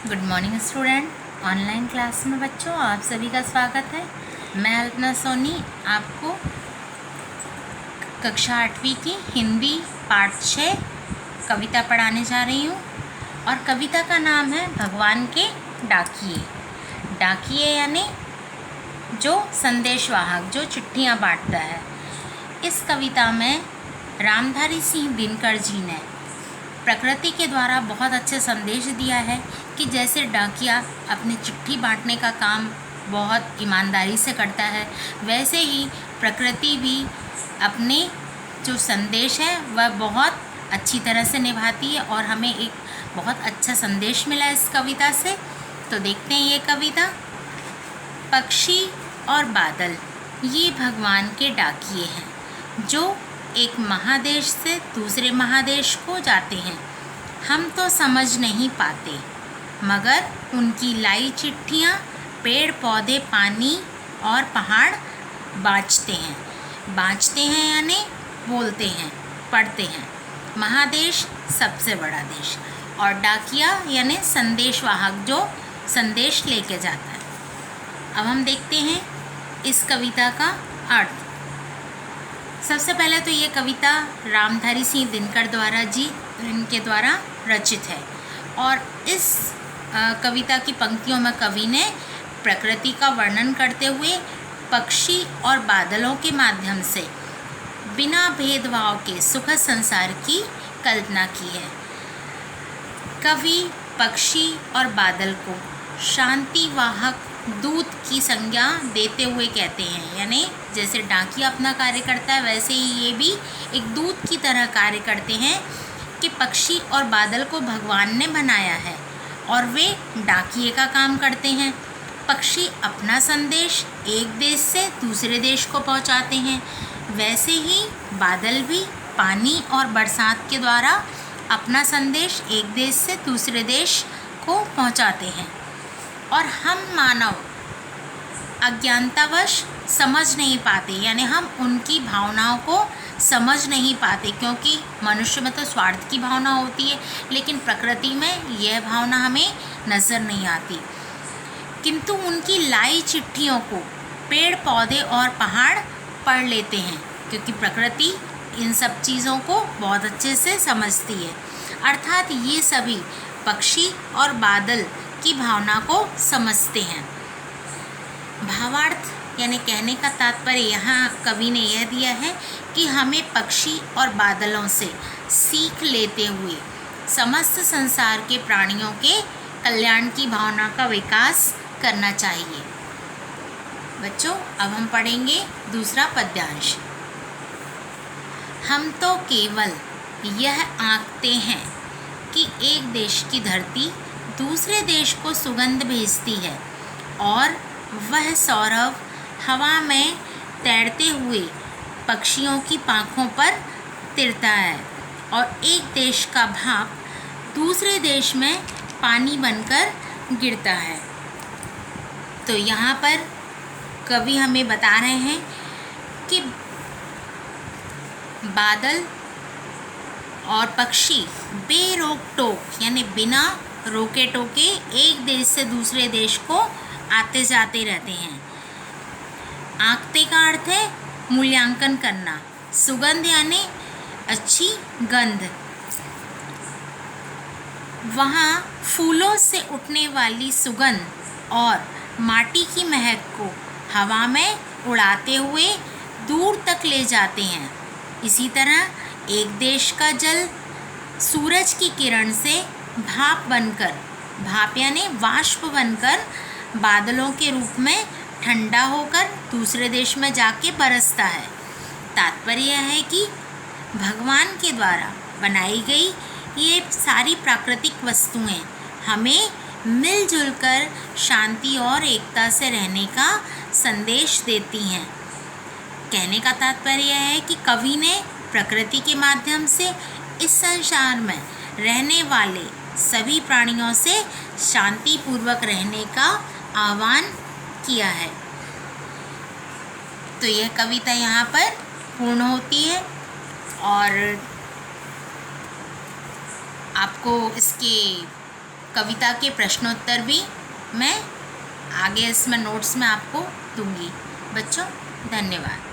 Good morning student. Online class में बच्चों आप सभी का स्वागत है। मैं अल्पना सोनी आपको कक्षा 8वीं की हिंदी पाठ 6 कविता पढ़ाने जा रही हूँ। और कविता का नाम है भगवान के डाकिए। डाकिए यानी जो संदेशवाहक, जो चिट्ठियाँ बांटता है। इस कविता में रामधारी सिंह दिनकर जी ने प्रकृति के द्वारा बहुत अच्छे संदेश दिया है कि जैसे डाकिया अपनी चिट्ठी बांटने का काम बहुत ईमानदारी से करता है, वैसे ही प्रकृति भी अपने जो संदेश है वह बहुत अच्छी तरह से निभाती है। और हमें एक बहुत अच्छा संदेश मिला इस कविता से। तो देखते हैं ये कविता। पक्षी और बादल ये भगवान के डाकिए हैं जो एक महादेश से दूसरे महादेश को जाते हैं। हम तो समझ नहीं पाते, मगर उनकी लाई चिट्ठियाँ पेड़ पौधे पानी और पहाड़ बाँचते हैं यानी बोलते हैं, पढ़ते हैं। महादेश सबसे बड़ा देश और डाकिया यानी संदेशवाहक जो संदेश लेके जाता है। अब हम देखते हैं इस कविता का अर्थ। सबसे पहले तो ये कविता रामधारी सिंह दिनकर इनके द्वारा रचित है। और इस कविता की पंक्तियों में कवि ने प्रकृति का वर्णन करते हुए पक्षी और बादलों के माध्यम से बिना भेदभाव के सुखद संसार की कल्पना की है। कवि पक्षी और बादल को शांतिवाहक दूत की संज्ञा देते हुए कहते हैं, यानी जैसे डाकिया अपना कार्य करता है वैसे ही ये भी एक दूत की तरह कार्य करते हैं कि पक्षी और बादल को भगवान ने बनाया है और वे डाकिए का काम करते हैं। पक्षी अपना संदेश एक देश से दूसरे देश को पहुंचाते हैं, वैसे ही बादल भी पानी और बरसात के द्वारा अपना संदेश एक देश से दूसरे देश को पहुंचाते हैं। और हम मानव अज्ञानतावश समझ नहीं पाते, यानी हम उनकी भावनाओं को समझ नहीं पाते, क्योंकि मनुष्य में तो स्वार्थ की भावना होती है, लेकिन प्रकृति में यह भावना हमें नज़र नहीं आती। किंतु उनकी लाई चिट्ठियों को पेड़ पौधे और पहाड़ पढ़ लेते हैं, क्योंकि प्रकृति इन सब चीज़ों को बहुत अच्छे से समझती है। अर्थात ये सभी पक्षी और बादल की भावना को समझते हैं। भावार्थ यानी कहने का तात्पर्य यहाँ कवि ने यह दिया है कि हमें पक्षी और बादलों से सीख लेते हुए समस्त संसार के प्राणियों के कल्याण की भावना का विकास करना चाहिए। बच्चों, अब हम पढ़ेंगे दूसरा पद्यांश। हम तो केवल यह आंकते हैं कि एक देश की धरती दूसरे देश को सुगंध भेजती है और वह सौरभ हवा में तैरते हुए पक्षियों की पाँखों पर तिरता है और एक देश का भाप दूसरे देश में पानी बनकर गिरता है। तो यहाँ पर कवि हमें बता रहे हैं कि बादल और पक्षी बेरोक टोक यानी बिना रोके टोके एक देश से दूसरे देश को आते जाते रहते हैं। आंकते का अर्थ है मूल्यांकन करना। सुगंध यानी अच्छी गंध। वहाँ फूलों से उठने वाली सुगंध और माटी की महक को हवा में उड़ाते हुए दूर तक ले जाते हैं। इसी तरह एक देश का जल सूरज की किरण से भाप यानी वाष्प बनकर बादलों के रूप में ठंडा होकर दूसरे देश में जाके बरसता है। तात्पर्य है कि भगवान के द्वारा बनाई गई ये सारी प्राकृतिक वस्तुएं हमें मिलजुल कर शांति और एकता से रहने का संदेश देती हैं। कहने का तात्पर्य है कि कवि ने प्रकृति के माध्यम से इस संसार में रहने वाले सभी प्राणियों से शांतिपूर्वक रहने का आह्वान किया है। तो यह कविता यहाँ पर पूर्ण होती है और आपको इसके कविता के प्रश्नोत्तर भी मैं आगे इसमें नोट्स में आपको दूंगी। बच्चों, धन्यवाद।